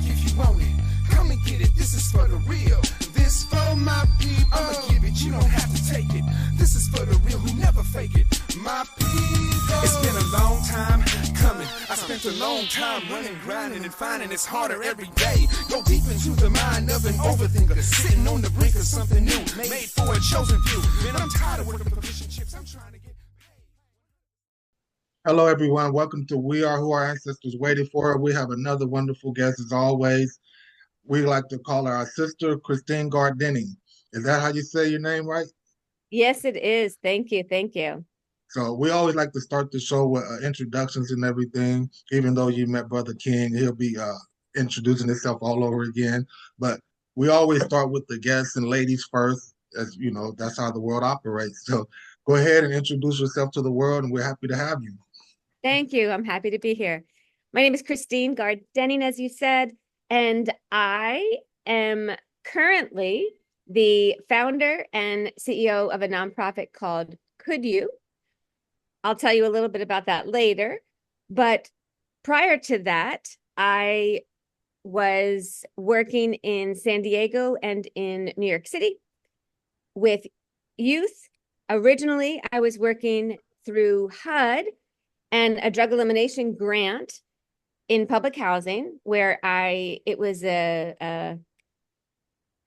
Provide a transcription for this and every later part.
like if you want it. Come and get it, this is for the real. This for my people. I'ma give it, you don't have to take it. This is for the real who never fake it. My people. It's been a long time coming. I spent a long time running, grinding, and finding it's harder every day. Go deep into the mind of an overthinker, sitting on the brink of something new, made for a chosen few. Man, I'm tired of working for fish and chips. I'm trying to get paid. Hello, everyone. Welcome to We Are Who Our Ancestors Waited For. We have another wonderful guest as always. We like to call her our sister, Christine Garde. Is that how you say your name, right? Yes, it is. Thank you. Thank you. So we always like to start the show with introductions and everything. Even though you met Brother King, he'll be introducing himself all over again. But we always start with the guests and ladies first, as you know, that's how the world operates. So go ahead and introduce yourself to the world, and we're happy to have you. Thank you. I'm happy to be here. My name is Christine Garde, as you said, and I am currently the founder and CEO of a nonprofit called Could You? I'll tell you a little bit about that later. But prior to that, I was working in San Diego and in New York City with youth. Originally, I was working through HUD and a drug elimination grant in public housing, where it was a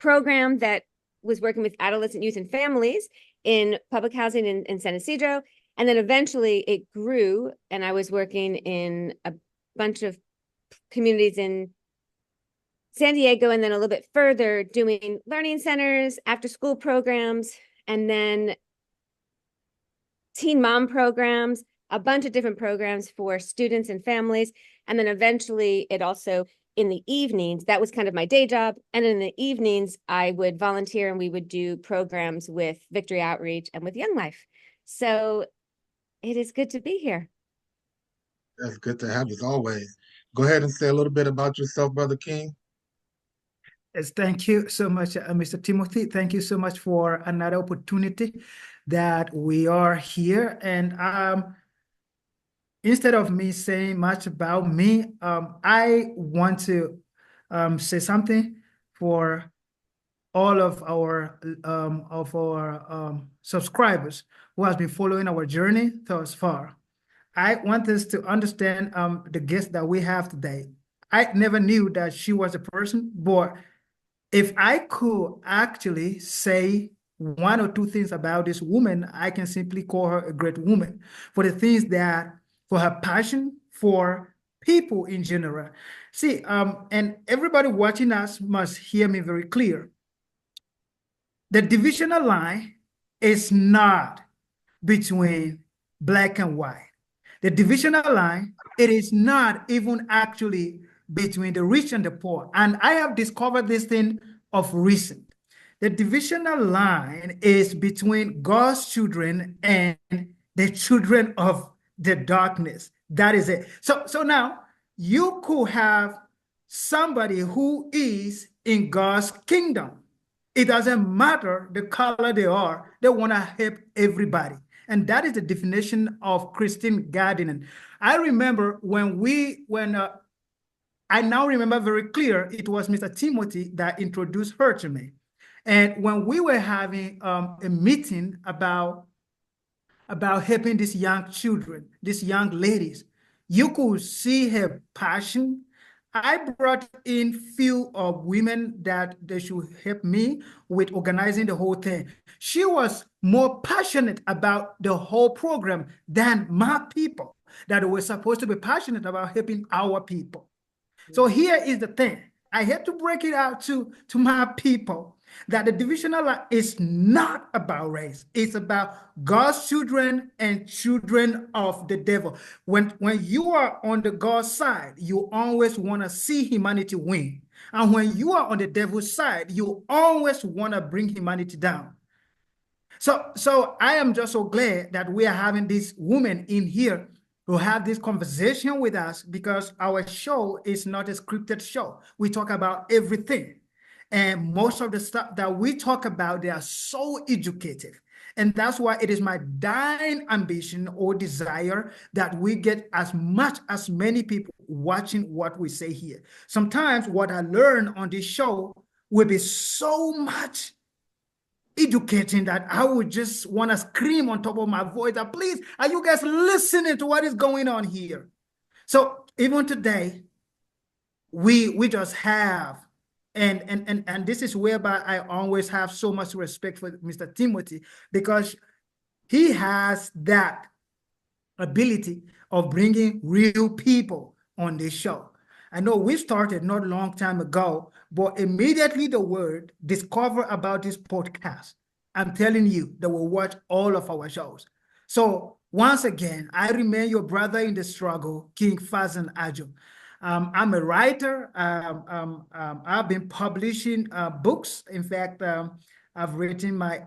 program that was working with adolescent youth and families in public housing in San Ysidro. And then eventually it grew, and I was working in a bunch of communities in San Diego, and then a little bit further doing learning centers, after school programs, and then teen mom programs, a bunch of different programs for students and families. And then eventually it also, in the evenings, that was kind of my day job. And in the evenings, I would volunteer and we would do programs with Victory Outreach and with Young Life. So it is good to be here. That's good to have you as always. Go ahead and say a little bit about yourself, Brother King. Yes, thank you so much, Mr. Timothy. Thank you so much for another opportunity that we are here. And instead of me saying much about me, I want to say something for all of our subscribers who has been following our journey thus far. I want us to understand the guest that we have today. I never knew that she was a person, but if I could actually say one or two things about this woman, I can simply call her a great woman for the things that, for her passion for people in general. See, and everybody watching us must hear me very clear. The divisional line is not between black and white. The divisional line, it is not even actually between the rich and the poor. And I have discovered this thing of recent. The divisional line is between God's children and the children of the darkness. That is it. So now you could have somebody who is in God's kingdom. It doesn't matter the color they are. They want to help everybody. And that is the definition of Christine Garde. I remember I now remember very clear, it was Mr. Timothy that introduced her to me. And when we were having a meeting about helping these young children, these young ladies, you could see her passion. I brought in few of women that they should help me with organizing the whole thing. She was more passionate about the whole program than my people that were supposed to be passionate about helping our people. So here is the thing. I have to break it out to my people that the divisional line is not about race. It's about God's children and children of the devil. When you are on the God's side, you always want to see humanity win. And when you are on the devil's side, you always want to bring humanity down. So I am just so glad that we are having this woman in here to have this conversation with us, because our show is not a scripted show. We talk about everything. And most of the stuff that we talk about, they are so educative. And that's why it is my dying ambition or desire that we get as many people watching what we say here. Sometimes what I learn on this show will be so much educating that I would just want to scream on top of my voice that, please, are you guys listening to what is going on here? So even today, we just have, and this is whereby I always have so much respect for Mr. Timothy, because he has that ability of bringing real people on this show. I know we started not a long time ago, but immediately the word discover about this podcast, I'm telling you, they will watch all of our shows. So once again, I remain your brother in the struggle, King Fazan Ajo. I'm a writer. I've been publishing books. In fact, I've written my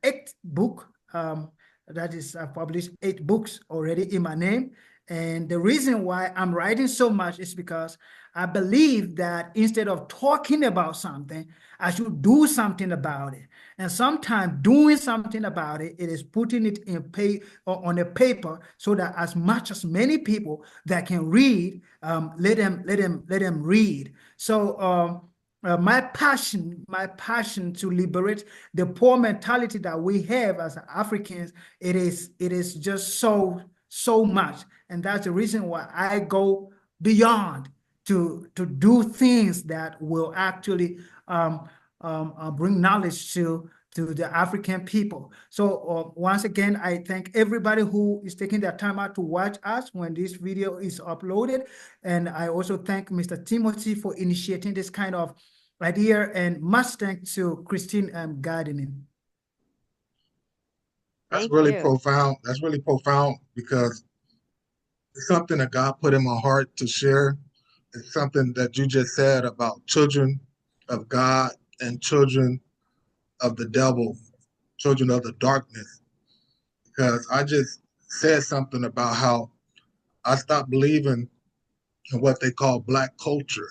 eighth book. That is, I've published 8 books already in my name. And the reason why I'm writing so much is because I believe that instead of talking about something, I should do something about it. And sometimes doing something about it, it is putting it on a paper so that as many people that can read, let them read. So my passion to liberate the poor mentality that we have as Africans, it is just so much, and that's the reason why I go beyond to do things that will actually bring knowledge to the African people. So once again, I thank everybody who is taking their time out to watch us when this video is uploaded. And I also thank Mr. Timothy for initiating this kind of idea, and much thanks to Christine Gardening. That's Thank really you. profound. That's really profound because it's something that God put in my heart to share. It's something that you just said about children of God and children of the devil, children of the darkness. Because I just said something about how I stopped believing in what they call Black culture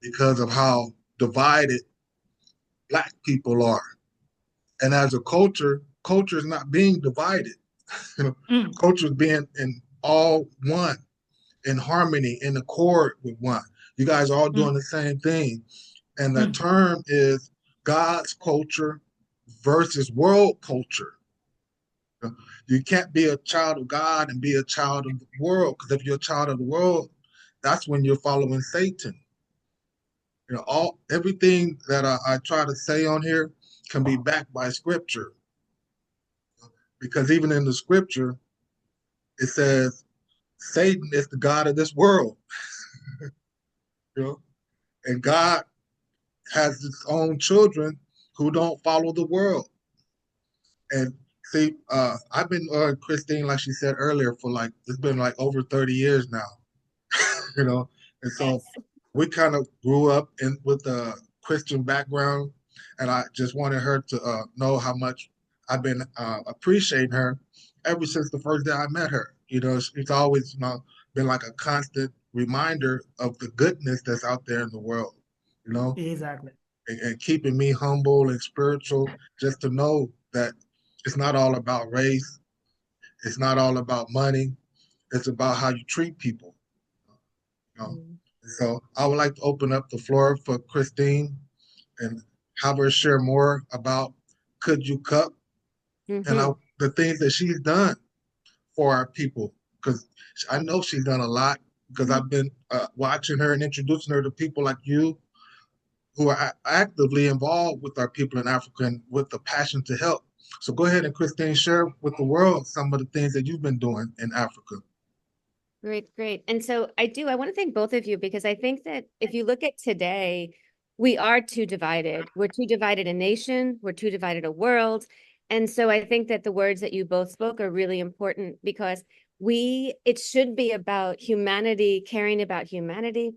because of how divided Black people are. And as a culture is not being divided. Culture is being in all one, in harmony, in accord with one. You guys are all doing the same thing. And the term is God's culture versus world culture. You can't be a child of God and be a child of the world, because if you're a child of the world, that's when you're following Satan. Everything that I try to say on here can be backed by scripture, because even in the scripture it says Satan is the god of this world. And God has his own children who don't follow the world. And see, I've been Christine, like she said earlier, for it's been over 30 years now. And so we kind of grew up with a Christian background, and I just wanted her to know how much I've been appreciating her ever since the first day I met her. She's always been like a constant reminder of the goodness that's out there in the world. Exactly. And keeping me humble and spiritual, just to know that it's not all about race, it's not all about money, it's about how you treat people. So I would like to open up the floor for Christine and have her share more about Could You Cup and the things that she's done for our people. Because I know she's done a lot, because I've been watching her and introducing her to people like you who are actively involved with our people in Africa and with the passion to help. So go ahead and Christine, share with the world some of the things that you've been doing in Africa. Great. And so I want to thank both of you, because I think that if you look at today, we are too divided. We're too divided a nation. We're too divided a world. And so I think that the words that you both spoke are really important, because it should be about humanity, caring about humanity.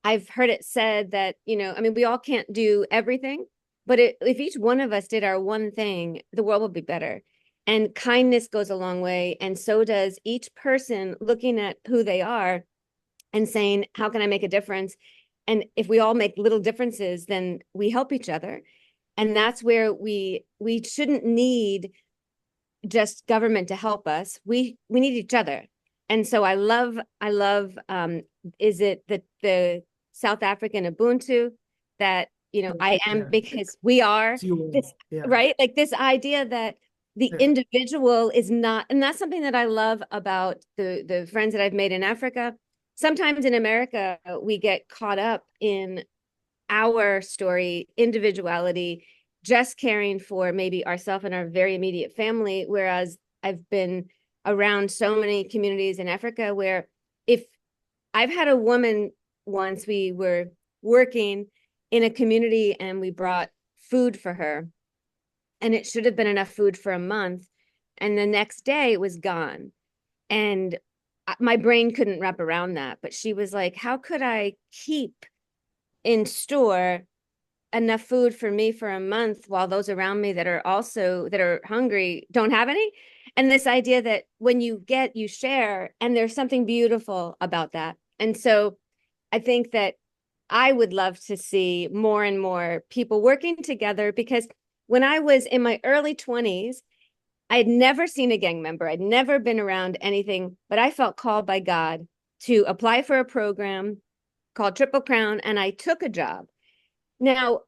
I've heard it said that, we all can't do everything, but if each one of us did our one thing, the world would be better. And kindness goes a long way. And so does each person looking at who they are and saying, how can I make a difference? And if we all make little differences, then we help each other. And that's where we shouldn't need just government to help us. We need each other. And so I love is it the South African Ubuntu that, you know, I am, Yeah. because we are this, Yeah. right? Like this idea that the Yeah. individual is not, and that's something that I love about the friends that I've made in Africa. Sometimes in America, we get caught up in our story, individuality, just caring for maybe ourselves and our very immediate family. Whereas I've been around so many communities in Africa where, if I've had a woman once, we were working in a community and we brought food for her, and it should have been enough food for a month. And the next day it was gone. And my brain couldn't wrap around that. But she was like, how could I keep in store enough food for me for a month while those around me that are hungry don't have any? And this idea that when you get, you share, and there's something beautiful about that. And so I think that I would love to see more and more people working together, because when I was in my early 20s, I had never seen a gang member. I'd never been around anything, but I felt called by God to apply for a program called Triple Crown, and I took a job. Now,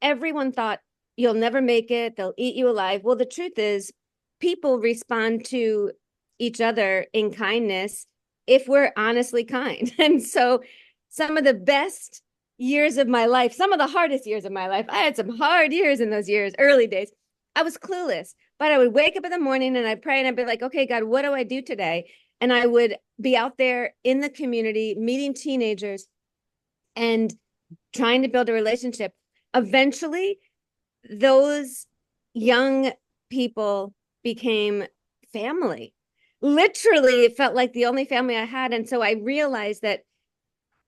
everyone thought you'll never make it, they'll eat you alive. Well, the truth is, people respond to each other in kindness if we're honestly kind. And so some of the best years of my life, some of the hardest years of my life, I had some hard years in those years, early days. I was clueless, but I would wake up in the morning and I'd pray and I'd be like, okay, God, what do I do today? And I would be out there in the community meeting teenagers and trying to build a relationship. Eventually, those young people became family. Literally, it felt like the only family I had. And so I realized that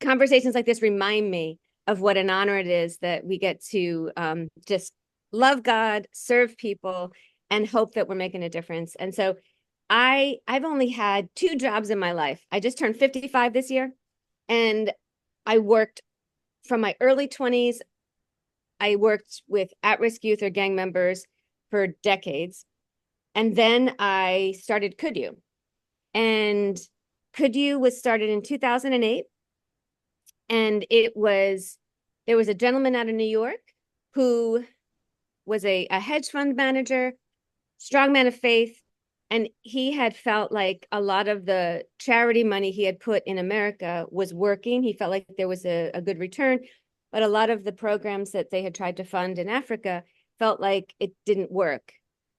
conversations like this remind me of what an honor it is that we get to just love God, serve people, and hope that we're making a difference. And so I've only had 2 jobs in my life. I just turned 55 this year, and I worked from my early 20s. I worked with at-risk youth or gang members for decades. And then I started Could You. And Could You was started in 2008. And there was a gentleman out of New York who was a hedge fund manager, strong man of faith. And he had felt like a lot of the charity money he had put in America was working. He felt like there was a good return, but a lot of the programs that they had tried to fund in Africa felt like it didn't work.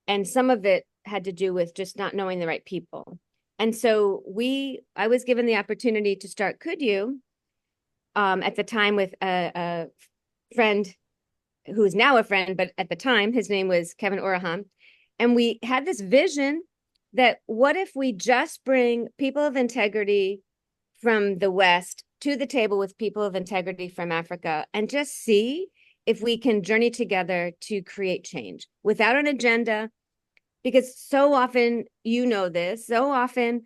And some of it had to do with just not knowing the right people. And so I was given the opportunity to start Could You at the time with a friend who is now a friend, but at the time his name was Kevin Oraham. And we had this vision that what if we just bring people of integrity from the West to the table with people of integrity from Africa, and just see if we can journey together to create change without an agenda. Because so often, you know this, so often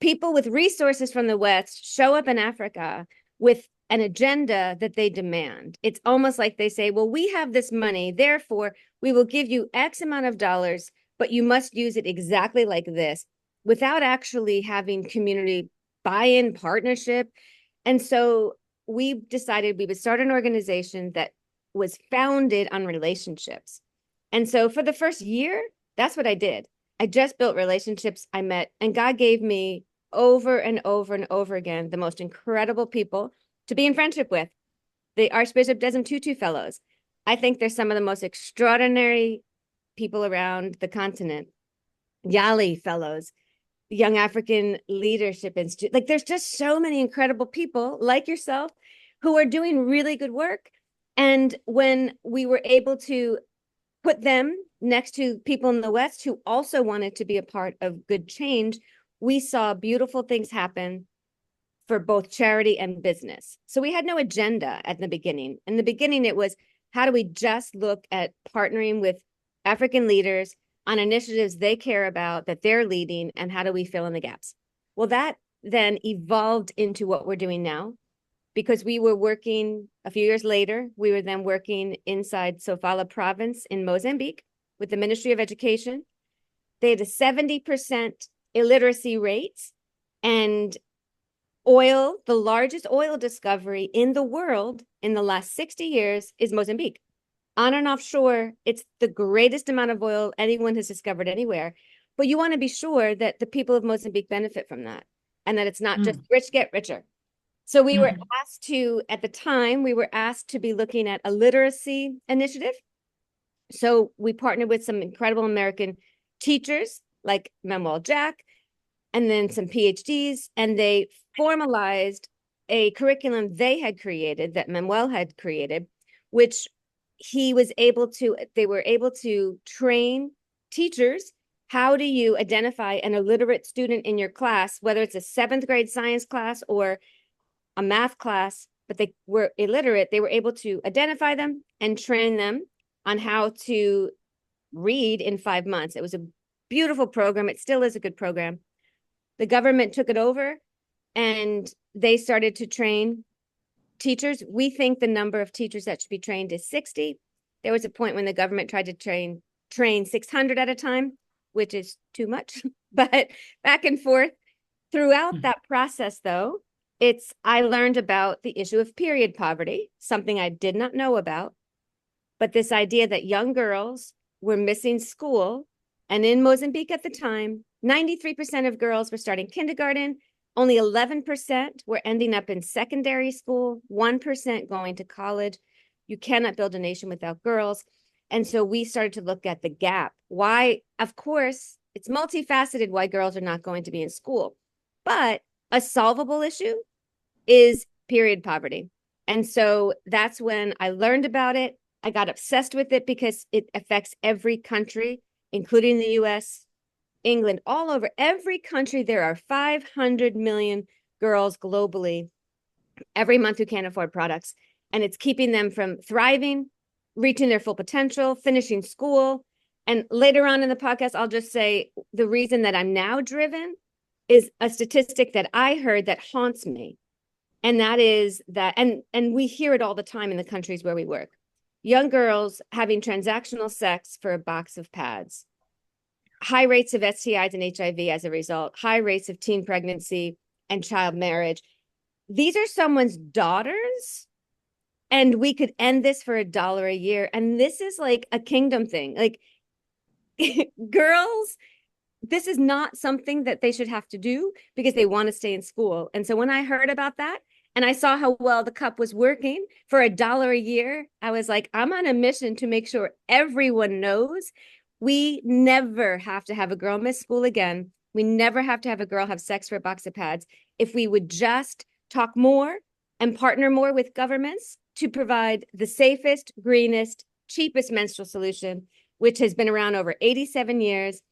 people with resources from the West show up in Africa with an agenda that they demand. It's almost like they say, well, we have this money, therefore we will give you X amount of dollars, but you must use it exactly like this, without actually having community buy-in, partnership. And so we decided we would start an organization that was founded on relationships. And so for the first year, that's what I did. I just built relationships. I met, and God gave me over and over and over again the most incredible people to be in friendship with. The Archbishop Desmond Tutu Fellows. I think they're some of the most extraordinary people around the continent. Yali Fellows, Young African Leadership Institute. Like, there's just so many incredible people like yourself who are doing really good work. And when we were able to put them next to people in the West who also wanted to be a part of good change, we saw beautiful things happen for both charity and business. So we had no agenda at the beginning. In the beginning, it was, how do we just look at partnering with African leaders on initiatives they care about, that they're leading, and how do we fill in the gaps? Well, that then evolved into what we're doing now. because we were working a few years later, we were then working inside Sofala province in Mozambique with the Ministry of Education. They had a 70% illiteracy rate, and oil, the largest oil discovery in the world in the last 60 years is Mozambique. On and offshore, it's the greatest amount of oil anyone has discovered anywhere. But you want to be sure that the people of Mozambique benefit from that and that it's not just rich get richer. So we were asked to, at the time, we were asked to be looking at a literacy initiative. So we partnered with some incredible American teachers like Manuel Jack, and then some PhDs, and they formalized a curriculum they had created, that Manuel had created, which they were able to train teachers. How do you identify an illiterate student in your class, whether it's a 7th grade science class or a math class, but they were illiterate? They were able to identify them and train them on how to read in 5 months. It was a beautiful program. It still is a good program. The government took it over and they started to train teachers. We think the number of teachers that should be trained is 60. There was a point when the government tried to train 600 at a time, which is too much, but back and forth. Throughout that process, though, I learned about the issue of period poverty, something I did not know about, but this idea that young girls were missing school. And in Mozambique at the time, 93% of girls were starting kindergarten, only 11% were ending up in secondary school, 1% going to college. You cannot build a nation without girls. And so we started to look at the gap. Why? Of course, it's multifaceted why girls are not going to be in school, but a solvable issue is period poverty. And so that's when I learned about it. I got obsessed with it because it affects every country, including the US, England, all over. Every country, there are 500 million girls globally every month who can't afford products. And it's keeping them from thriving, reaching their full potential, finishing school. And later on in the podcast, I'll just say the reason that I'm now driven is a statistic that I heard that haunts me. And that is that, and we hear it all the time in the countries where we work. Young girls having transactional sex for a box of pads, high rates of STIs and HIV as a result, high rates of teen pregnancy and child marriage. These are someone's daughters, and we could end this for $1 a year. And this is like a kingdom thing. Like girls, this is not something that they should have to do because they want to stay in school. And so when I heard about that, and I saw how well the cup was working for $1 a year, I was like, I'm on a mission to make sure everyone knows we never have to have a girl miss school again. We never have to have a girl have sex for a box of pads. If we would just talk more and partner more with governments to provide the safest, greenest, cheapest menstrual solution, which has been around over 87 years.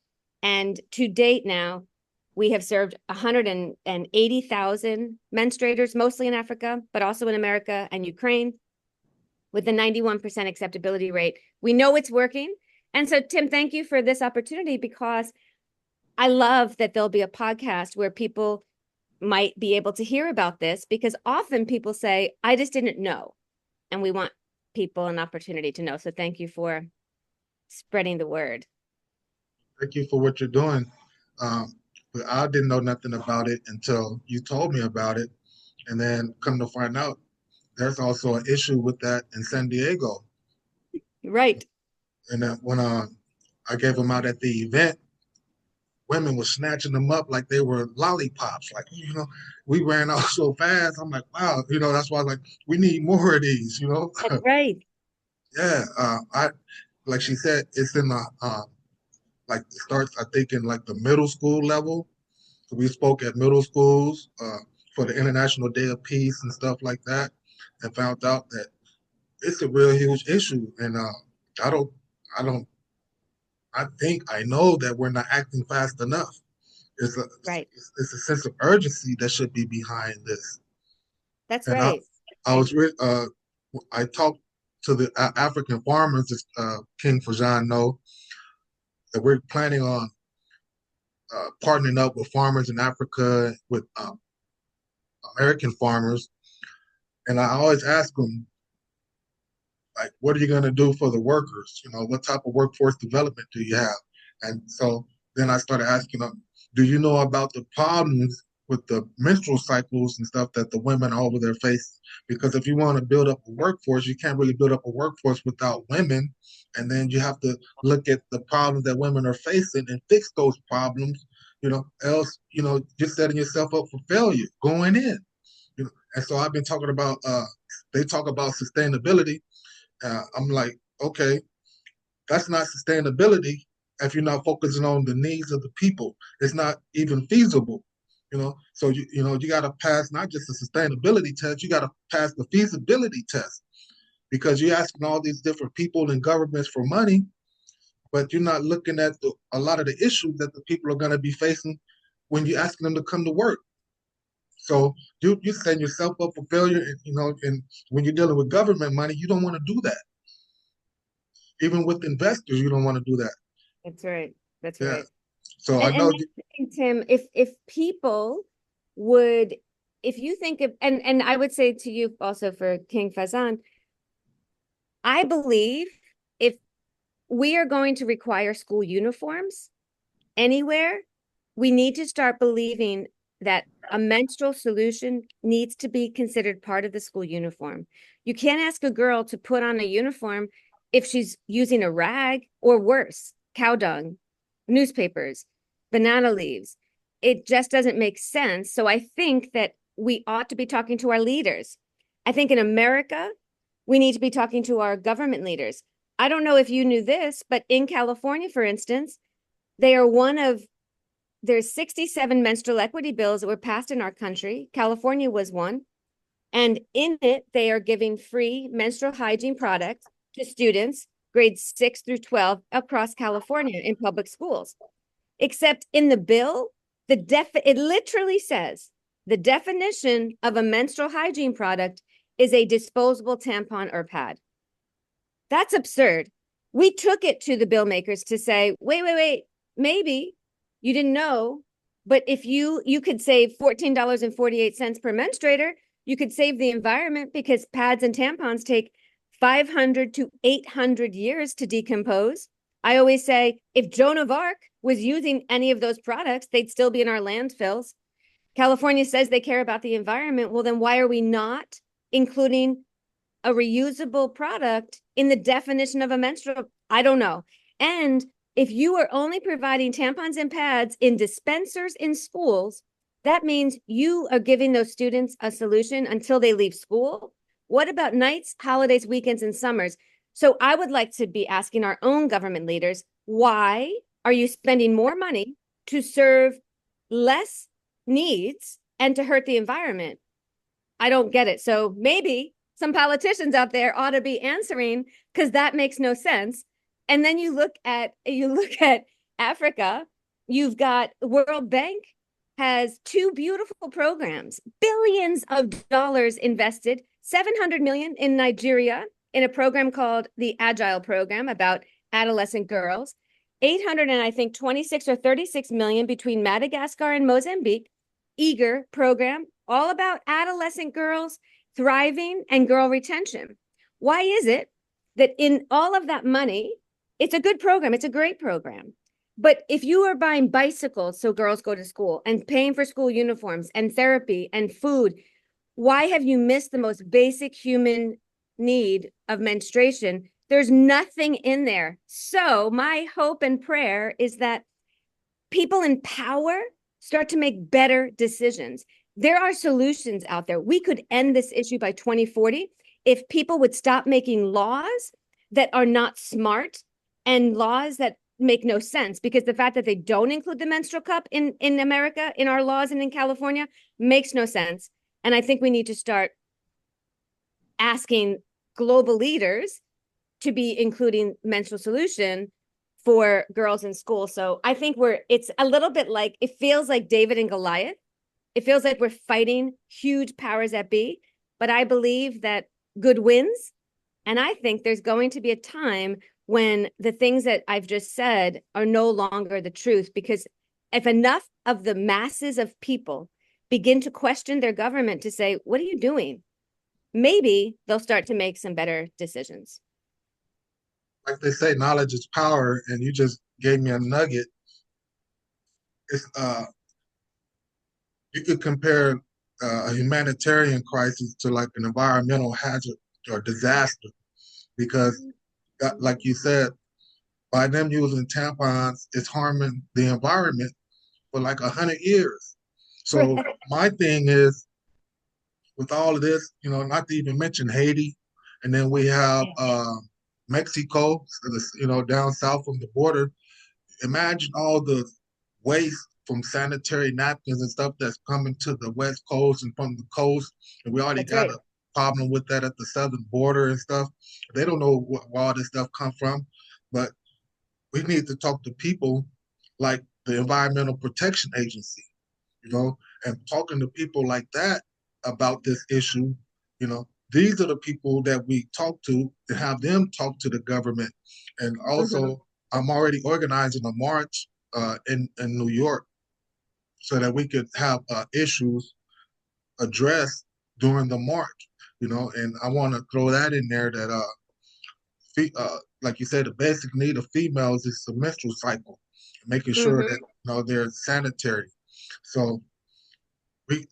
And to date now, we have served 180,000 menstruators, mostly in Africa, but also in America and Ukraine, with a 91% acceptability rate. We know it's working. And so, Tim, thank you for this opportunity, because I love that there'll be a podcast where people might be able to hear about this, because often people say, I just didn't know. And we want people an opportunity to know. So thank you for spreading the word. Thank you for what you're doing. But I didn't know nothing about it until you told me about it. And then come to find out, there's also an issue with that in San Diego. Right. And when I gave them out at the event, women were snatching them up like they were lollipops. Like, we ran out so fast. I'm like, wow, that's why, like, we need more of these, That's right. Yeah. Like she said, it's in the, like, it starts, I think, in like the middle school level. So we spoke at middle schools for the International Day of Peace and stuff like that, and found out that it's a real huge issue. And I don't, I think I know that we're not acting fast enough. Right. It's a sense of urgency that should be behind this. That's And right. I talked to the African farmers, as King Fajan know, that we're planning on partnering up with farmers in Africa, with American farmers, And I always ask them, like, what are you going to do for the workers? You know, what type of workforce development do you have? And so then I started asking them, do you know about the problems with the menstrual cycles and stuff that the women are over there facing? Because if you want to build up a workforce, you can't really build up a workforce without women. And then you have to look at the problems that women are facing and fix those problems, else, you're setting yourself up for failure going in. And so I've been talking about, they talk about sustainability. I'm like, okay, that's not sustainability if you're not focusing on the needs of the people. It's not even feasible, So you got to pass not just the sustainability test, you got to pass the feasibility test because you're asking all these different people and governments for money, but you're not looking at a lot of the issues that the people are going to be facing when you're asking them to come to work. So you setting yourself up for failure, and when you're dealing with government money, you don't want to do that. Even with investors, you don't want to do that. That's right. That's Yeah. right. So I And know. that's the thing, Tim, if people would, if you think of, and I would say to you also for King Faizan, I believe if we are going to require school uniforms anywhere, we need to start believing that a menstrual solution needs to be considered part of the school uniform. You can't ask a girl to put on a uniform if she's using a rag or worse, cow dung, newspapers, banana leaves. It just doesn't make sense. So I think that we ought to be talking to our leaders. I think in America, we need to be talking to our government leaders. I don't know if you knew this, but in California, for instance, they are there's 67 menstrual equity bills that were passed in our country. California was one. And in it, they are giving free menstrual hygiene products to students grades 6 through 12 across California in public schools. Except in the bill, it literally says the definition of a menstrual hygiene product is a disposable tampon or pad. That's absurd. We took it to the bill makers to say, wait, maybe you didn't know, but if you could save $14.48 per menstruator, you could save the environment because pads and tampons take 500 to 800 years to decompose. I always say if Joan of Arc was using any of those products, they'd still be in our landfills. California says they care about the environment. Well, then why are we not including a reusable product in the definition of a menstrual? I don't know. And if you are only providing tampons and pads in dispensers in schools, that means you are giving those students a solution until they leave school. What about nights, holidays, weekends, and summers? So I would like to be asking our own government leaders, why are you spending more money to serve less needs and to hurt the environment? I don't get it. So maybe some politicians out there ought to be answering because that makes no sense. And then you look at Africa, you've got World Bank has two beautiful programs, billions of dollars invested, 700 million in Nigeria in a program called the Agile program about adolescent girls, 800 and I think 26 or 36 million between Madagascar and Mozambique, Eager program, all about adolescent girls thriving and girl retention. Why is it that in all of that money, it's a good program, it's a great program, but if you are buying bicycles so girls go to school and paying for school uniforms and therapy and food, why have you missed the most basic human need of menstruation? There's nothing in there. So my hope and prayer is that people in power start to make better decisions. There are solutions out there. We could end this issue by 2040 if people would stop making laws that are not smart and laws that make no sense, because the fact that they don't include the menstrual cup in America, in our laws and in California, makes no sense. And I think we need to start asking global leaders to be including menstrual solution for girls in school. So I think it's a little bit like, it feels like David and Goliath. It feels like we're fighting huge powers that be, but I believe that good wins. And I think there's going to be a time when the things that I've just said are no longer the truth, because if enough of the masses of people begin to question their government to say, what are you doing? maybe they'll start to make some better decisions. Like they say, knowledge is power, and you just gave me a nugget. It's you could compare a humanitarian crisis to like an environmental hazard or disaster, because, like you said, by them using tampons, it's harming the environment for like 100 years. So my thing is, with all of this, not to even mention Haiti, and then we have Mexico, down south from the border. Imagine all the waste from sanitary napkins and stuff that's coming to the West Coast and from the coast. And we already That's got right. a problem with that at the southern border and stuff. They don't know where all this stuff comes from. But we need to talk to people like the Environmental Protection Agency, and talking to people like that about this issue. These are the people that we talk to and have them talk to the government. And also, I'm already organizing a march in New York so that we could have issues addressed during the march. And I want to throw that in there that like you said, the basic need of females is the menstrual cycle, making sure that they're sanitary. So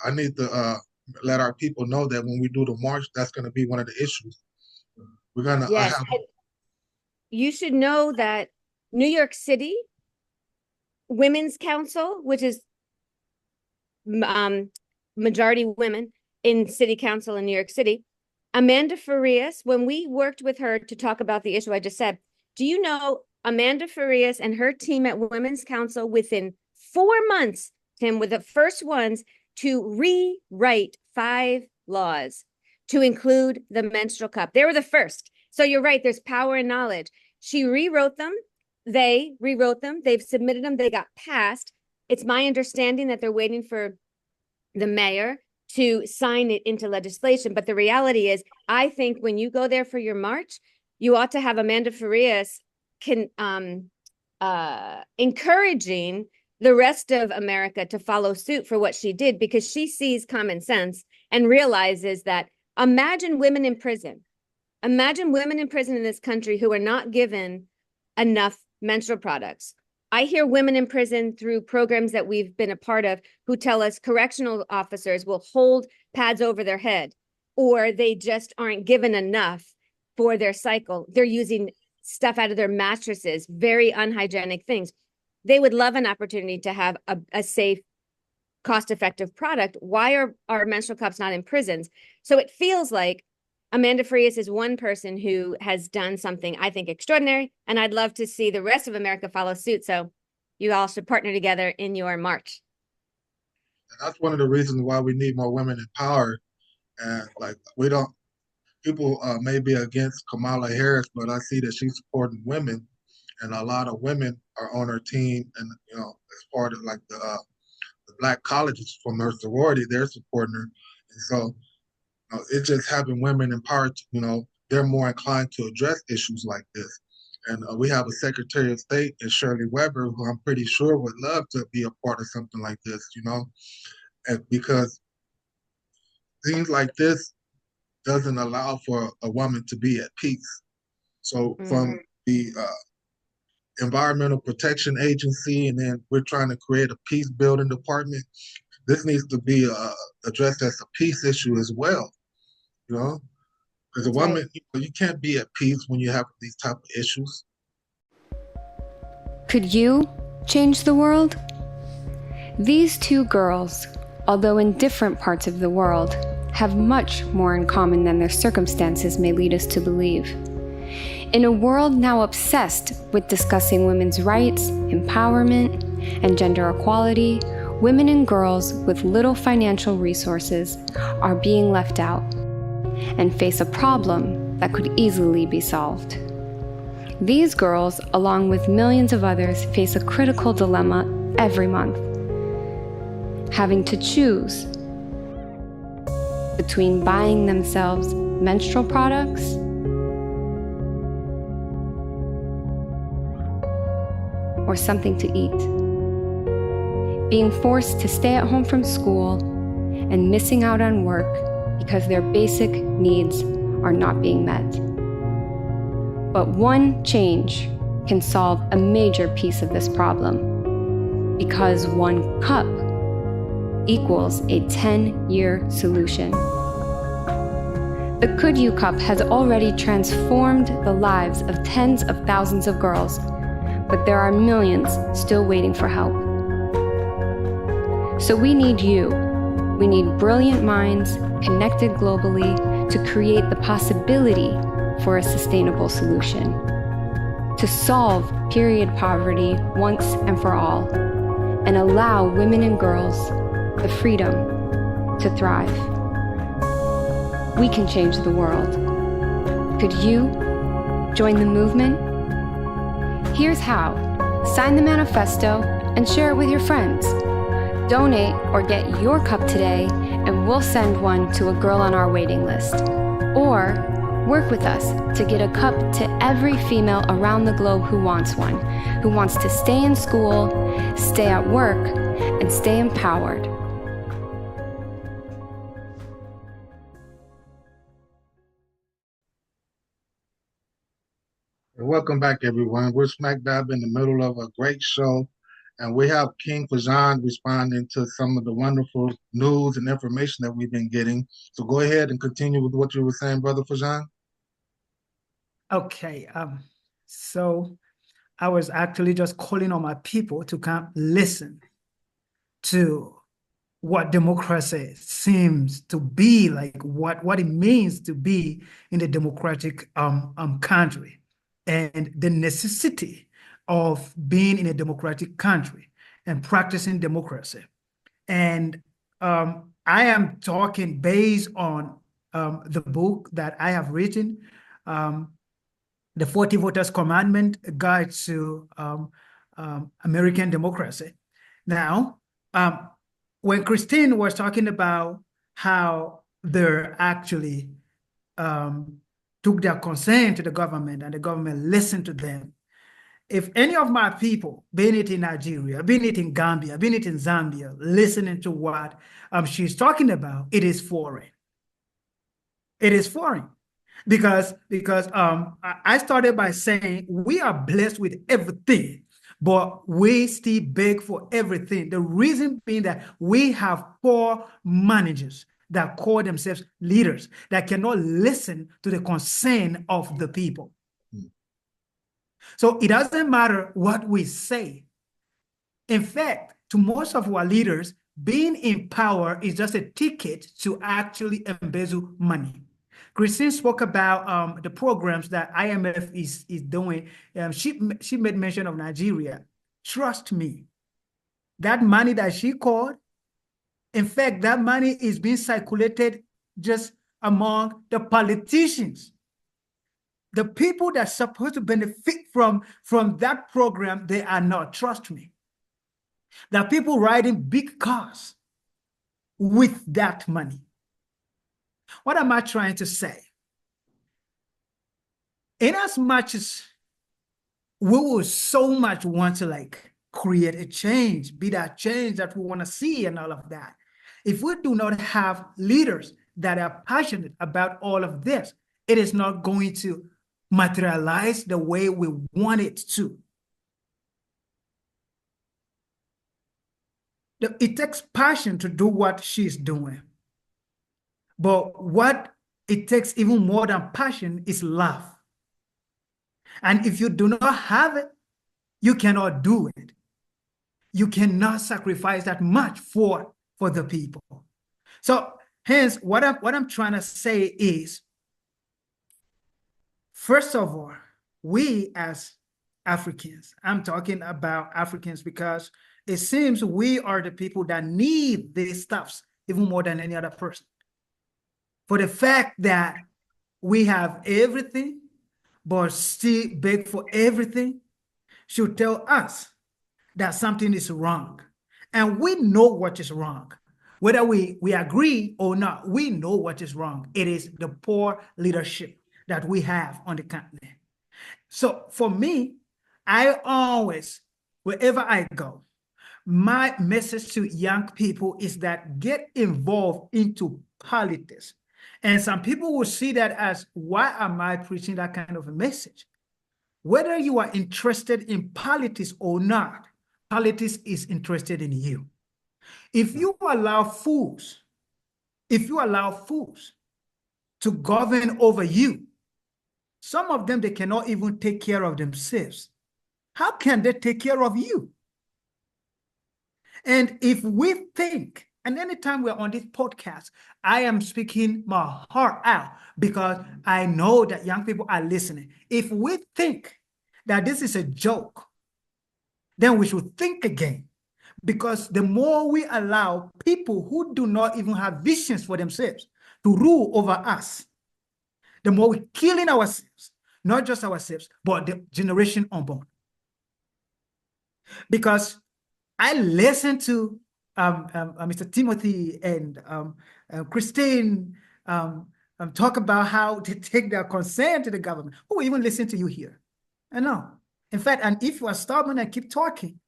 I need to let our people know that when we do the march, that's going to be one of the issues. We're gonna Yes, have. you should know that New York City Women's Council, which is majority women in city council in New York City, Amanda Farias, when we worked with her to talk about the issue I just said, do you know Amanda Farias and her team at Women's Council within 4 months, Tim, were the first ones to rewrite 5 laws to include the menstrual cup. They were the first. So you're right, there's power in knowledge. She rewrote them. They rewrote them. They've submitted them. They got passed. It's my understanding that they're waiting for the mayor to sign it into legislation. But the reality is, I think when you go there for your march, you ought to have Amanda Farias encouraging the rest of America to follow suit for what she did, because she sees common sense and realizes that imagine women in prison. Imagine women in prison in this country who are not given enough menstrual products. I hear women in prison through programs that we've been a part of who tell us correctional officers will hold pads over their head, or they just aren't given enough for their cycle. They're using stuff out of their mattresses, very unhygienic things. They would love an opportunity to have a safe, cost-effective product. Why are our menstrual cups not in prisons? So it feels like Amanda Farias is one person who has done something, I think, extraordinary, and I'd love to see the rest of America follow suit. So you all should partner together in your march. And that's one of the reasons why we need more women in power. And like people may be against Kamala Harris, but I see that she's supporting women, and a lot of women are on her team. And as part of like the black colleges from her sorority, they're supporting her. And so it's just having women in power. They're more inclined to address issues like this. And we have a Secretary of State in Shirley Weber, who I'm pretty sure would love to be a part of something like this. And because things like this doesn't allow for a woman to be at peace. So from the Environmental Protection Agency, and then we're trying to create a peace building department. This needs to be addressed as a peace issue as well. Because a woman, you can't be at peace when you have these type of issues. Could you change the world? These 2 girls, although in different parts of the world, have much more in common than their circumstances may lead us to believe. In a world now obsessed with discussing women's rights, empowerment, and gender equality, women and girls with little financial resources are being left out and face a problem that could easily be solved. These girls, along with millions of others, face a critical dilemma every month, having to choose between buying themselves menstrual products or something to eat, being forced to stay at home from school and missing out on work because their basic needs are not being met. But one change can solve a major piece of this problem, because one cup equals a 10-year solution. The Could You Cup has already transformed the lives of tens of thousands of girls, but there are millions still waiting for help. So we need you. We need brilliant minds connected globally to create the possibility for a sustainable solution, to solve period poverty once and for all, and allow women and girls the freedom to thrive. We can change the world. Could you join the movement? Here's how. Sign the manifesto and share it with your friends. Donate or get your cup today, and we'll send one to a girl on our waiting list. Or work with us to get a cup to every female around the globe who wants one, who wants to stay in school, stay at work, and stay empowered. Welcome back, everyone. We're smack dab in the middle of a great show, and we have King Fajan responding to some of the wonderful news and information that we've been getting. So go ahead and continue with what you were saying, Brother Fajan. Okay, so I was actually just calling on my people to come listen to what democracy seems to be like, what it means to be in a democratic country, and the necessity of being in a democratic country and practicing democracy. And I am talking based on the book that I have written, the 40 Voters Commandment, a guide to American democracy. Now, when Christine was talking about how they actually took their concern to the government and the government listened to them, if any of my people, being it in Nigeria, being it in Gambia, being it in Zambia, listening to what she's talking about, it is foreign. It is foreign. Because I started by saying we are blessed with everything, but we still beg for everything. The reason being that we have poor managers that call themselves leaders that cannot listen to the concern of the people. So it doesn't matter what we say. In fact, to most of our leaders, being in power is just a ticket to actually embezzle money. Christine spoke about the programs that IMF is doing. She made mention of Nigeria. Trust me, that money that she called, in fact, that money is being circulated just among the politicians. The people that are supposed to benefit from that program, they are not. Trust me. There are people riding big cars with that money. What am I trying to say? In as much as we will so much want to create a change, be that change that we want to see and all of that, if we do not have leaders that are passionate about all of this, it is not going to materialize the way we want it to. It takes passion to do what she's doing. But what it takes even more than passion is love. And if you do not have it, you cannot do it. You cannot sacrifice that much for the people. So hence, what I'm trying to say is, first of all, we as Africans, I'm talking about Africans because it seems we are the people that need these stuffs even more than any other person. For the fact that we have everything, but still beg for everything, should tell us that something is wrong. And we know what is wrong. Whether we agree or not, we know what is wrong. It is the poor leadership that we have on the continent. So for me, I always, wherever I go, my message to young people is that get involved into politics. And some people will see that as, why am I preaching that kind of a message? Whether you are interested in politics or not, politics is interested in you. If you allow fools to govern over you, some of them, they cannot even take care of themselves. How can they take care of you? And if we think, and anytime we're on this podcast, I am speaking my heart out because I know that young people are listening. If we think that this is a joke, then we should think again. Because the more we allow people who do not even have visions for themselves to rule over us, the more we're killing ourselves, not just ourselves, but the generation unborn. Because I listened to Mr. Timothy and Christine talk about how they take their concern to the government. Who will even listen to you here? I know. In fact, and if you are stubborn and keep talking,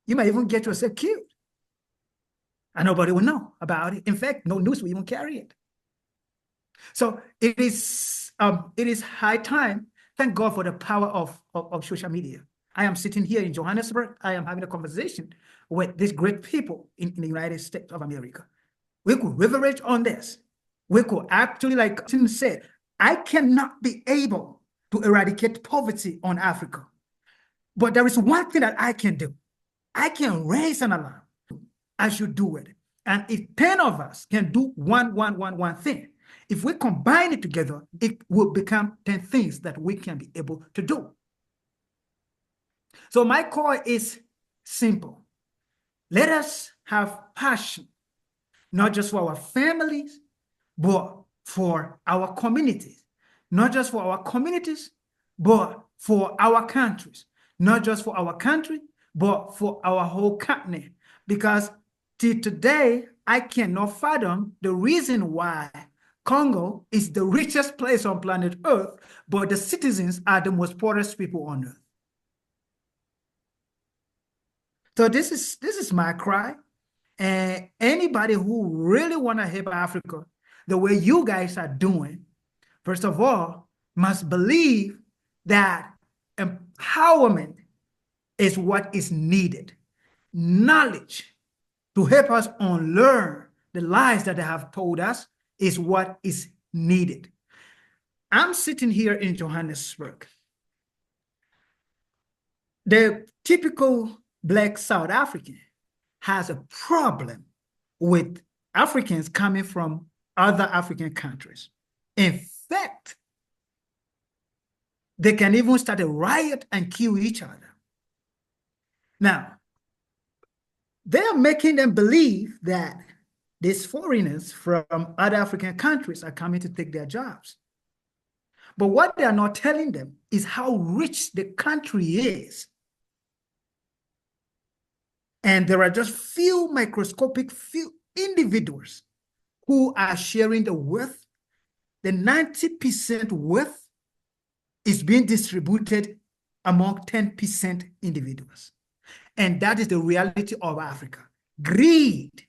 you might even get yourself killed. And nobody will know about it. In fact, no news will even carry it. So it is high time. Thank God for the power of social media. I am sitting here in Johannesburg. I am having a conversation with these great people in the United States of America. We could leverage on this. We could actually, like Tim said, I cannot be able to eradicate poverty on Africa. But there is one thing that I can do. I can raise an alarm. I should do it. And if 10 of us can do one thing, if we combine it together, it will become 10 things that we can be able to do. So my call is simple. Let us have passion, not just for our families, but for our communities. Not just for our communities, but for our countries. Not just for our country, but for our whole continent. Because till today, I cannot fathom the reason why Congo is the richest place on planet Earth, but the citizens are the most poorest people on earth. So this is my cry. And anybody who really want to help Africa the way you guys are doing, first of all, must believe that empowerment is what is needed. Knowledge to help us unlearn the lies that they have told us is what is needed. I'm sitting here in Johannesburg. The typical Black South African has a problem with Africans coming from other African countries. In fact, they can even start a riot and kill each other. Now, they are making them believe that these foreigners from other African countries are coming to take their jobs. But what they are not telling them is how rich the country is. And there are just few individuals who are sharing the wealth. The 90% wealth is being distributed among 10% individuals. And that is the reality of Africa. Greed.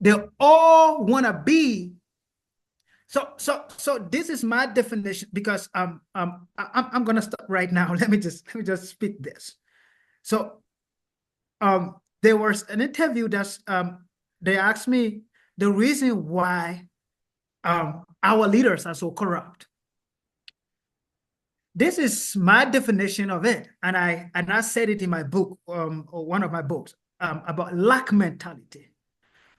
They all want to be. So this is my definition, because I'm going to stop right now. Let me just speak this. So there was an interview that they asked me the reason why our leaders are so corrupt. This is my definition of it, and I said it in my book, or one of my books, about lack mentality.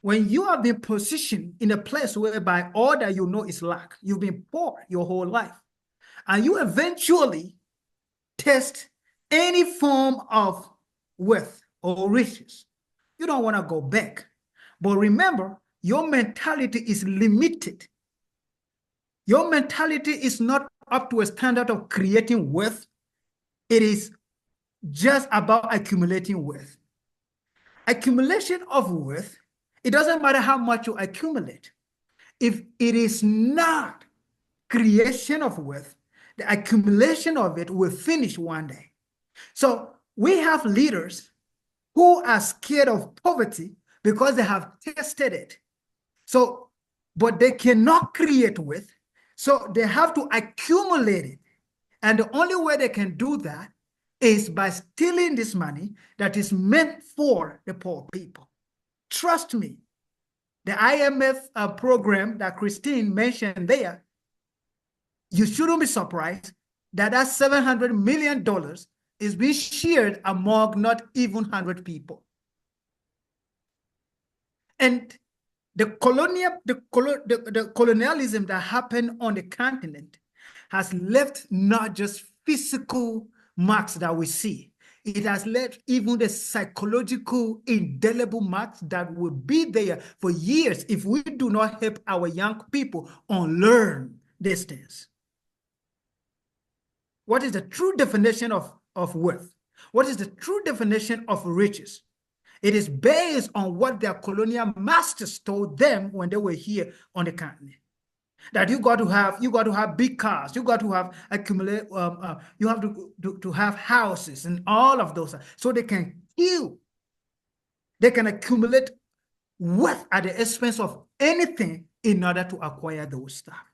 When you have been positioned in a place whereby all that you know is lack, you've been poor your whole life, and you eventually test any form of wealth or riches, you don't want to go back. But remember, your mentality is limited. Your mentality is not up to a standard of creating wealth. It is just about accumulating wealth. Accumulation of wealth, it doesn't matter how much you accumulate. If it is not creation of wealth, the accumulation of it will finish one day. So we have leaders who are scared of poverty because they have tested it. So but they cannot create with. So they have to accumulate it. And the only way they can do that is by stealing this money that is meant for the poor people. Trust me, the IMF program that Christine mentioned there, you shouldn't be surprised that that $700 million is being shared among not even 100 people. And the colonialism that happened on the continent has left not just physical marks that we see. It has left even the psychological indelible marks that will be there for years if we do not help our young people unlearn these things. What is the true definition of wealth? What is the true definition of riches? It is based on what their colonial masters told them when they were here on the continent. That you got to have big cars, you got to have accumulate, you have to have houses and all of those, so they can heal. They can accumulate wealth at the expense of anything in order to acquire those stuff.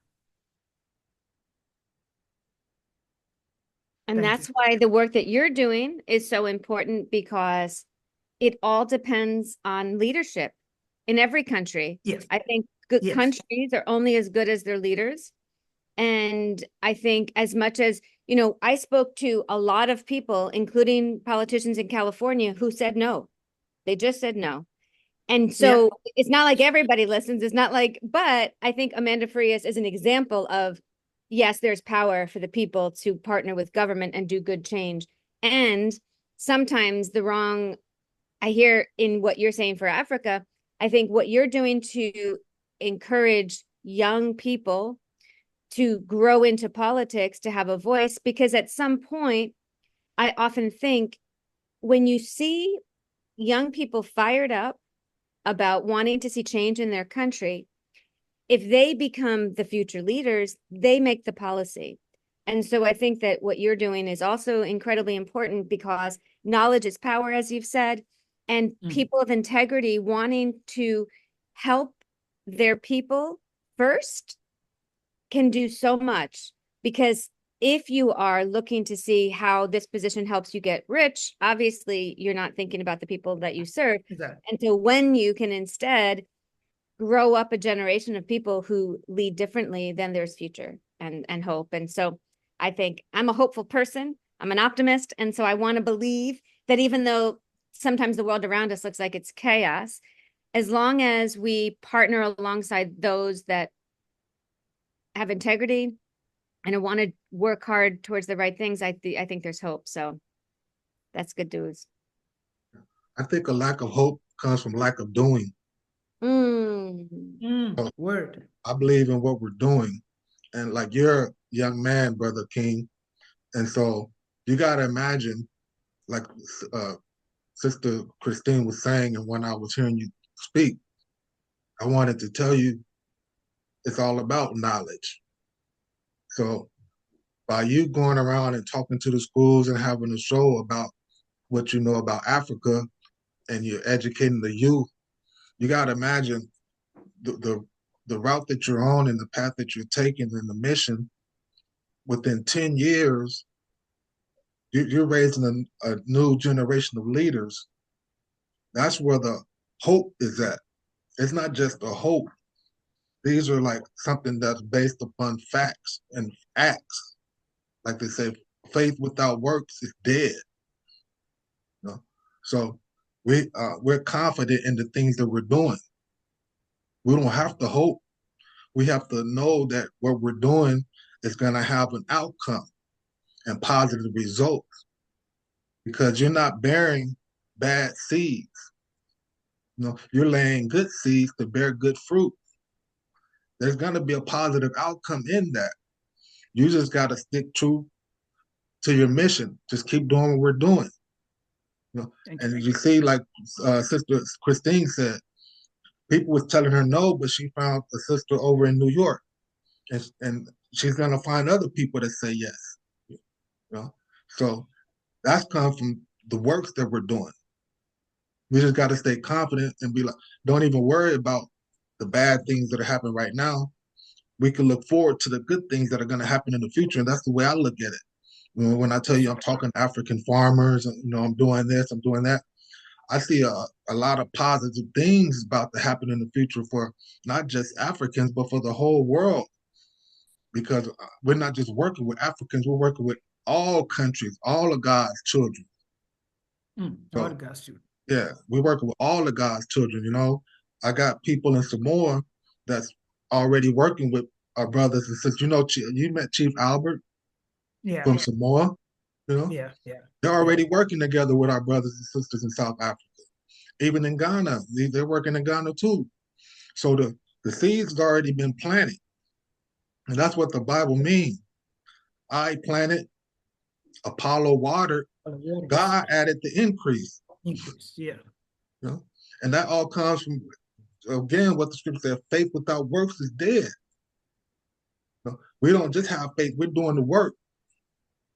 And Thank that's you. why the work that you're doing is so important, because it all depends on leadership in every country. Yes. I think good Yes. countries are only as good as their leaders. And I think as much as, I spoke to a lot of people, including politicians in California, who said no. They just said no. And so it's not like everybody listens. It's not like, but I think Amanda Frias is an example of, yes, there's power for the people to partner with government and do good change. And sometimes I hear in what you're saying for Africa, I think what you're doing to encourage young people to grow into politics, to have a voice, because at some point, I often think when you see young people fired up about wanting to see change in their country, if they become the future leaders, they make the policy. And so I think that what you're doing is also incredibly important, because knowledge is power, as you've said, and people of integrity wanting to help their people first can do so much. Because if you are looking to see how this position helps you get rich, obviously you're not thinking about the people that you serve. Exactly. And so when you can instead grow up a generation of people who lead differently, then there's future and hope. And so I think I'm a hopeful person. I'm an optimist. And so I want to believe that even though sometimes the world around us looks like it's chaos, as long as we partner alongside those that have integrity and want to work hard towards the right things, I think there's hope. So that's good news. I think a lack of hope comes from lack of doing. Word. I believe in what we're doing. And like, you're a young man, Brother King. And so you got to imagine, like Sister Christine was saying, and when I was hearing you speak, I wanted to tell you it's all about knowledge. So by you going around and talking to the schools and having a show about what you know about Africa, and you're educating the youth, you got to imagine the route that you're on and the path that you're taking and the mission. Within 10 years, you're raising a new generation of leaders. That's where the hope is at. It's not just a hope. These are like something that's based upon facts and acts. Like they say, faith without works is dead. So we're confident in the things that we're doing. We don't have to hope. We have to know that what we're doing is going to have an outcome and positive results, because you're not bearing bad seeds. You're laying good seeds to bear good fruit. There's going to be a positive outcome in that. You just got to stick true to your mission. Just keep doing what we're doing. And you see, like Sister Christine said, people was telling her no, but she found a sister over in New York, and she's gonna find other people that say yes. So that's come from the works that we're doing. We just got to stay confident and be like, don't even worry about the bad things that are happening right now, we can look forward to the good things that are going to happen in the future. And that's the way I look at it. When I tell you I'm talking to African farmers, and I'm doing this, I'm doing that, I see a lot of positive things about to happen in the future for not just Africans, but for the whole world. Because we're not just working with Africans, we're working with all countries, all of God's children. All of God's children. Yeah, we're working with all of God's children. I got people in Samoa that's already working with our brothers and sisters. You met Chief Albert from Samoa. Yeah. They're already working together with our brothers and sisters in South Africa. Even in Ghana, they're working in Ghana too. So the seeds have already been planted. And that's what the Bible means. I planted, Apollo watered, God added the increase. Yeah. And that all comes from, again, what the scripture says, faith without works is dead. We don't just have faith, we're doing the work.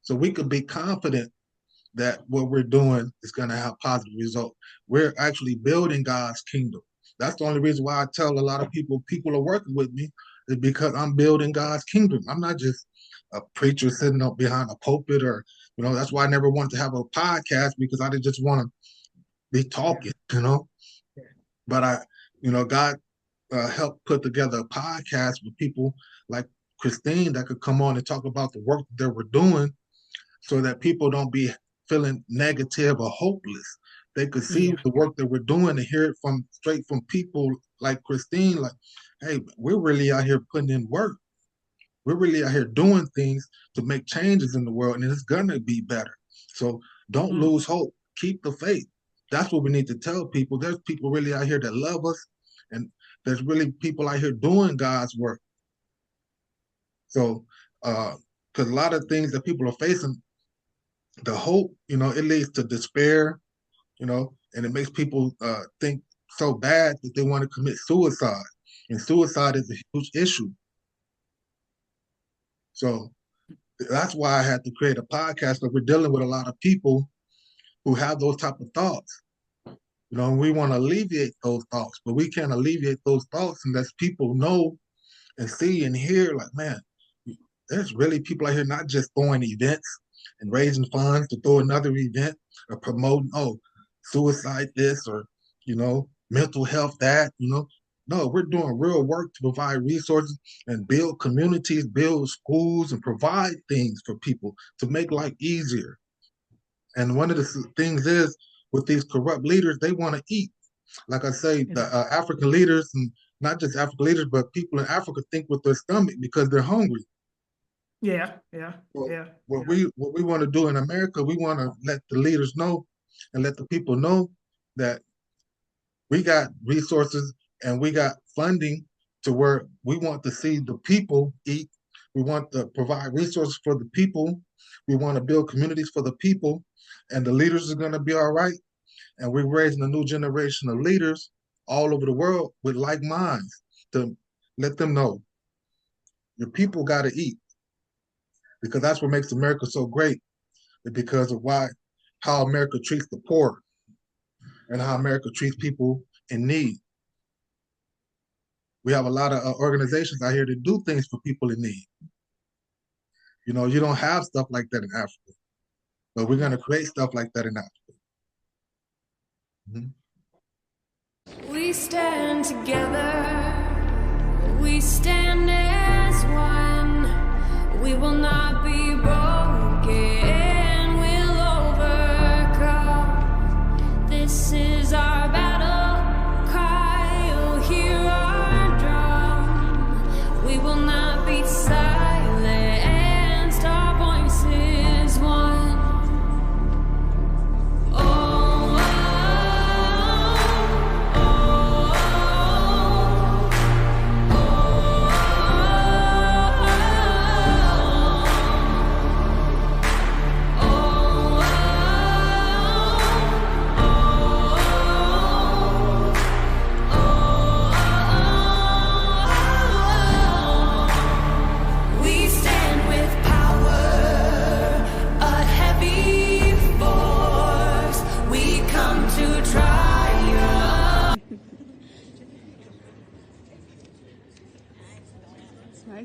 So we could be confident that what we're doing is going to have positive results. We're actually building God's kingdom. That's the only reason why I tell a lot of people are working with me, is because I'm building God's kingdom. I'm not just a preacher sitting up behind a pulpit, or, that's why I never wanted to have a podcast, because I didn't just want to be talking, But God helped put together a podcast with people like Christine that could come on and talk about the work that we're doing, so that people don't be feeling negative or hopeless. They could see the work that we're doing and hear it straight from people like Christine, like, hey, we're really out here putting in work. We're really out here doing things to make changes in the world, and it's gonna be better. So don't lose hope. Keep the faith. That's what we need to tell people. There's people really out here that love us, and there's really people out here doing God's work. So, because a lot of things that people are facing, the hope, it leads to despair, and it makes people think so bad that they want to commit suicide. And suicide is a huge issue. So that's why I had to create a podcast, because we're dealing with a lot of people who have those type of thoughts. We want to alleviate those thoughts, but we can't alleviate those thoughts unless people know and see and hear, like, man, there's really people out here not just throwing events and raising funds to throw another event, or promoting, suicide this, or, mental health that, No, we're doing real work to provide resources and build communities, build schools, and provide things for people to make life easier. And one of the things is, with these corrupt leaders, they want to eat. Like I say, the African leaders, and not just African leaders, but people in Africa think with their stomach because they're hungry. What we want to do in America, we want to let the leaders know and let the people know that we got resources and we got funding to where we want to see the people eat. We want to provide resources for the people. We want to build communities for the people, and the leaders are going to be all right. And we're raising a new generation of leaders all over the world with like minds to let them know your people got to eat, because that's what makes America so great, because of how America treats the poor and how America treats people in need. We have a lot of organizations out here to do things for people in need. You don't have stuff like that in Africa, but we're going to create stuff like that in Africa. We stand together, we stand as one, we will not be broken, we'll overcome. This is our battle cry, oh, hear our drum. We will not be silenced, our voices one.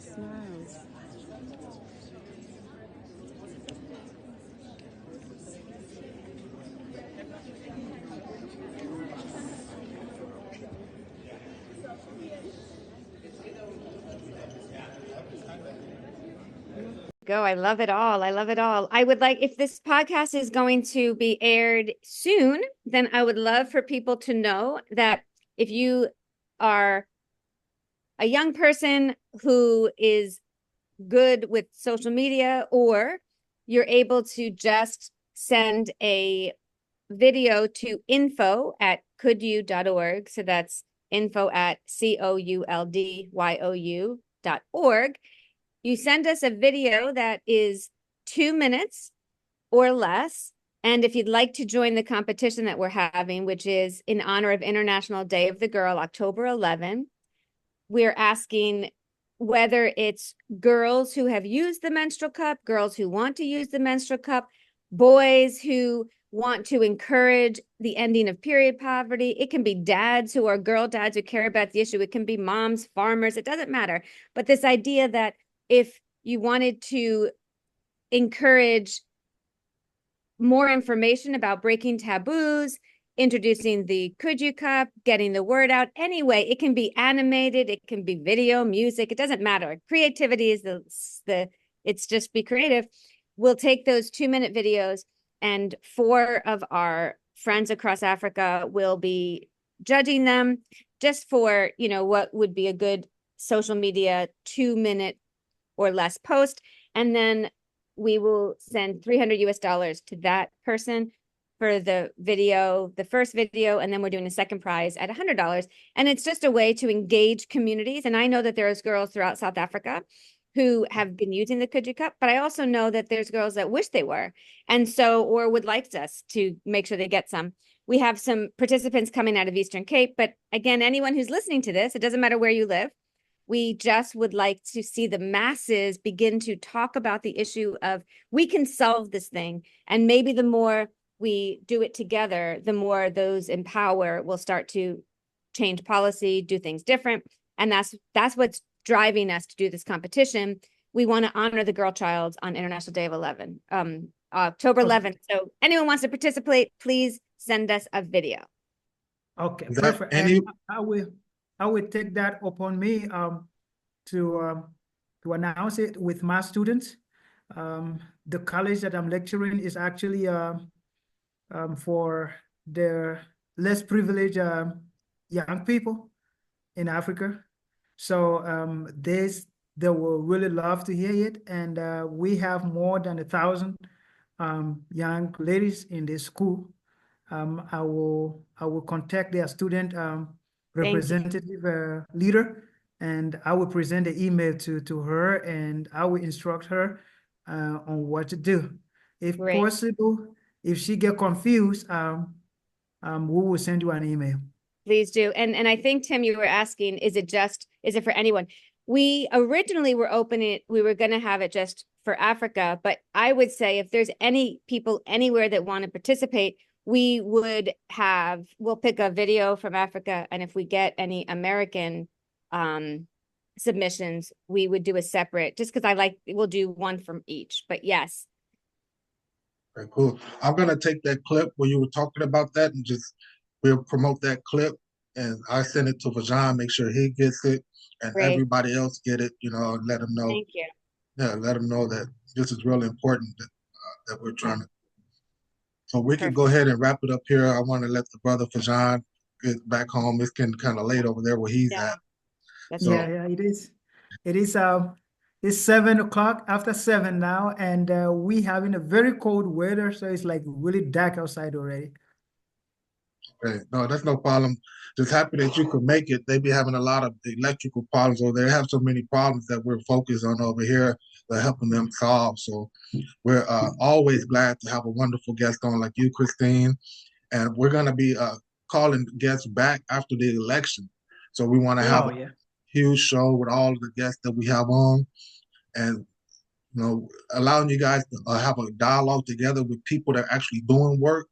Nice smiles. Go. I love it all. I love it all. I would like, if this podcast is going to be aired soon, then I would love for people to know that if you are a young person who is good with social media, or you're able to just send a video to info@couldyou.org. So that's info@couldyou.org. You send us a video that is 2 minutes or less. And if you'd like to join the competition that we're having, which is in honor of International Day of the Girl, October 11, we're asking whether it's girls who have used the menstrual cup, girls who want to use the menstrual cup, boys who want to encourage the ending of period poverty. It can be dads who are girl dads who care about the issue. It can be moms, farmers. It doesn't matter. But this idea that if you wanted to encourage more information about breaking taboos, introducing the Could You Cup, getting the word out. Anyway, it can be animated, it can be video, music, it doesn't matter. Creativity is it's just be creative. We'll take those 2-minute videos, and 4 of our friends across Africa will be judging them just for, what would be a good social media 2-minute or less post. And then we will send $300 to that person for the video, the first video, and then we're doing a second prize at $100. And it's just a way to engage communities. And I know that there's girls throughout South Africa who have been using the Could You Cup, but I also know that there's girls that wish they were, and so, or would like us to make sure they get some. We have some participants coming out of Eastern Cape, but again, anyone who's listening to this, it doesn't matter where you live. We just would like to see the masses begin to talk about the issue of, we can solve this thing. And maybe the more we do it together, the more those in power will start to change policy, do things different. And that's what's driving us to do this competition. We want to honor the girl child on International Day of October 11th. So anyone wants to participate, please send us a video. Okay, perfect. And I will take that upon me to announce it with my students. The college that I'm lecturing is actually for the less privileged young people in Africa. So they will really love to hear it. And we have more than 1,000 young ladies in this school. I will contact their student representative leader, and I will present the email to her, and I will instruct her on what to do. If possible, if she get confused, we will send you an email. Please do. And I think, Tim, you were asking, is it for anyone? We originally were going to have it just for Africa, but I would say if there's any people anywhere that want to participate, we'll pick a video from Africa. And if we get any American submissions, we would do a separate, just because we'll do one from each, but yes. Okay, cool. I'm going to take that clip where you were talking about that, and we'll promote that clip, and I send it to Vajan, make sure he gets it, and everybody else get it, and let them know. Thank you. Yeah, let them know that this is really important that we're trying to. So we can go ahead and wrap it up here. I want to let the brother Vajan get back home. It's getting kind of late over there where he's at. Yeah, it is. It's 7 o'clock, after 7 now, and we having a very cold weather, so it's like really dark outside already. Okay, no, that's no problem. Just happy that you could make it. They be having a lot of electrical problems over there. They have so many problems that we're focused on over here that helping them solve. So we're always glad to have a wonderful guest on like you, Christine. And we're going to be calling guests back after the election. So we want to have a huge show with all of the guests that we have on, and allowing you guys to have a dialogue together with people that are actually doing work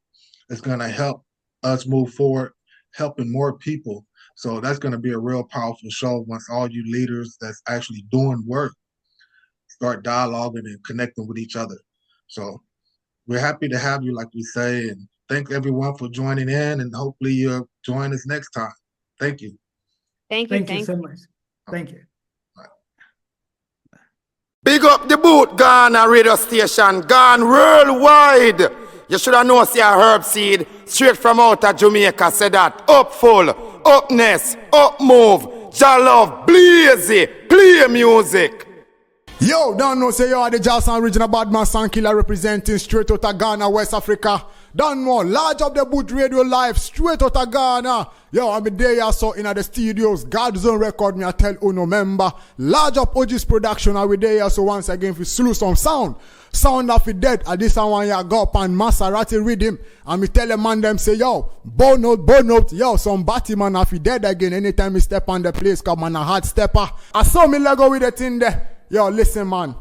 is going to help us move forward helping more people. So that's going to be a real powerful show once all you leaders that's actually doing work start dialoguing and connecting with each other. So we're happy to have you, like we say, and thank everyone for joining in, and hopefully you'll join us next time. Thank you. Thank you. Thank you so much. Thank you. Big up the boot, Ghana radio station, gone worldwide. You should have known, see a herb seed straight from out of Jamaica. Say that up full, upness, up move, Jalove, blazy, play music. Yo, don't know, say you are the Jason original Badman Sound Killer representing straight out of Ghana, West Africa. Don't know, large up the boot radio live straight out of Ghana. Yo, I'm there, so in the studios, Garde Zone record me, I tell Uno member. Large up OG's production, are we there, so once again, if we slew some sound. Sound of it dead, at this one, ya go up and Maserati rhythm. And me tell a man them say, yo, bone out, yo, some Batman of it dead again. Anytime me step on the place, come on a hard stepper. I saw me lego with the thing there. Yo, listen, man.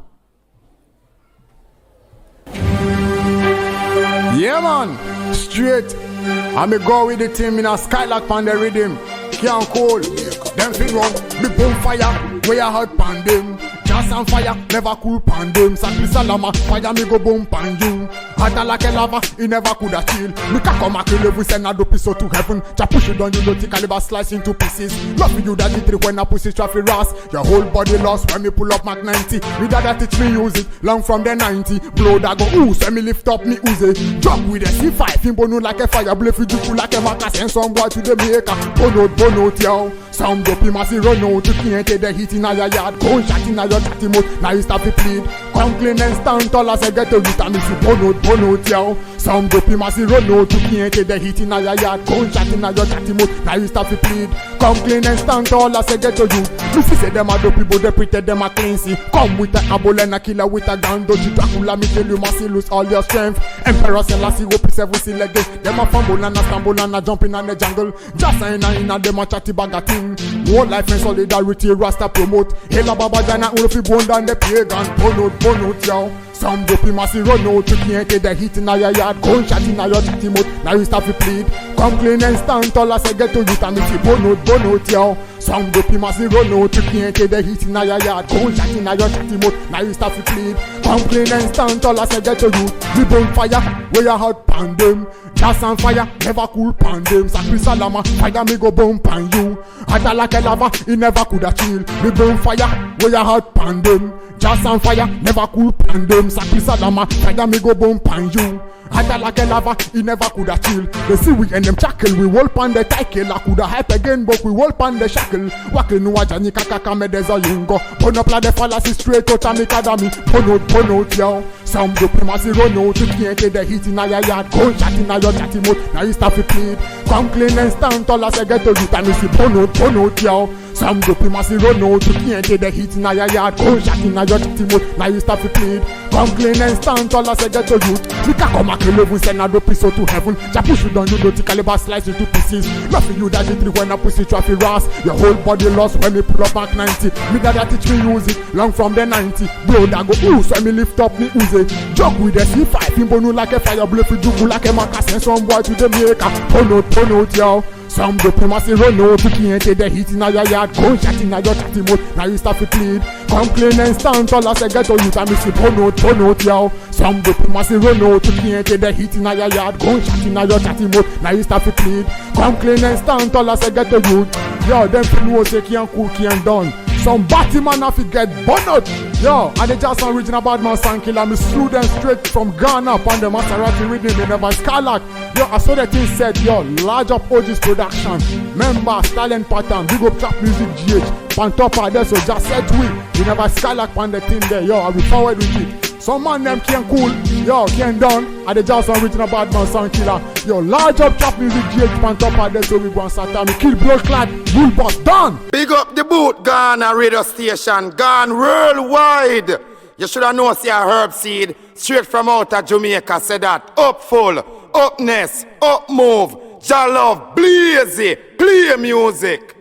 Yeah, man. Straight. I me go with the team in a Skylark pan the rhythm. Can't cool. Them feel wrong. Big bonfire. Where I hot pan them. Just on fire. Never cool pan them. Sakli salama. Fire me go boom pan you. Hot like a lava. He never could have chill. Me can come and kill every send a dope so to heaven. Just push it down. You don't caliber slice into pieces. Love you that it trick when I pussy traffic ras. Your whole body lost when me pull up Mac 90. Me dada teach me use it. Long from the 90. Blow that go ooh. So me lift up me ooze. Drop with a C5. Him bono like a fire. Blue you cool like a maca. Send some boy to the maker. Bono yo. Some dope him as he run out. You can't take the heat in a your yard. Go shot in a your chatty mouth. Now you stop to plead. Come clean and stand tall as I get to it. And if you bono yo. Some dope him as he run out. You can't take the heat in a your yard. Go shot in a your chatty mouth. Now you stop to plead. Come clean and stand tall as I get to you. You see say them a dope people. They pretend them a clean see. Come with a able and a killer with a gun. Don't you Dracula me tell you must lose all your strength. Emperor Selassie hope 7 see leggings. Them a fumble and a stumble and a jumping on the jungle. Just a them a chatty bag a thing. More life and solidarity Rasta promote. Hela Baba Jana Urufi bone down the pagan. Bono yo. Some dopey massy run out. You can't take the heat in your yard. Go shot in your chatty mouth. Now you start to plead. Come clean and stand tall as I get to you. And if you bono yo. Some dopey massy run out. You can't take the heat in your yard. Go shot in your chatty mouth. Now you start to plead. Come clean and stand tall as I get to you. We burn fire where you hot pan them. Just on fire, never cool pan them. Sakri salama, fire me go boom pan you. Hot like a lava, he never could have chill. We burn fire where you hot pan them. Just on fire, never cool pan them. Sakri salama, fire me go boom pan you. Hot like a lava, he never could have chill. They see we and them shackle, we wolf on the tackle. I could have hype again, but we wolf on the shackle. Wakin no ajani kaka me deza yungo. Burn up like the fallacy straight out of me kadami. Burn out yo. Some dope massy run out. You can't take the heat in your yard. Go shot in your chatty mouth. Now you start to plead. Come clean and stand tall as I get to you. And you see burn out yo. Some dope massy run out. You can't take the heat in your yard. Go shot in your chatty mouth. Now you start to plead. Come clean and stand tall as I get to you. We can come and kill you. Send a dope so to heaven. Just push you down. You don't caliber slice into pieces. Nothing you that you trick when I pussy traffic ras. Your whole body lost when me pull up Mac 90. Me dada teach me use it. Long from the 90. Blow that go ooh. So me lift up me ooze. Jog with the C5, him bono like a fire, blow for you like a maca. Send some boy to the maker. Burn out yo. Some dope massy run out. You can't take the heat in your yard. Go shot in your chatty mouth. Now you start to plead. Come clean and stand tall as I get to you. And me see burn out yo. Some dope massy run out. You can't take the heat in your yard. Go shot in your chatty mouth. Now you start to plead. Come clean and stand tall as I get to you. Yo, them people say can't cook, can't done. Some Batman have to get burned out. Yo, and they just original Badman Sound Killer. Me slew them straight from Ghana upon the Maserati rhythm. They never Skylark. Yo, I saw the thing said, yo, large up OG's production. Member, talent pattern, big up trap music GH. On top of that, so just said we never Skylark on the thing there. Yo, I will forward with it. Some man them can't cool, yo, can't done. And they just original Badman Sound Killer. Yo, large up trap music GH on top of that, so we go and start me kill blood clad, bull boss done. Big up the boot, Ghana radio station, gone worldwide. You should have known, see a herb seed straight from out of Jamaica. Say that up full, upness, up move, Jalove, blazy, play music.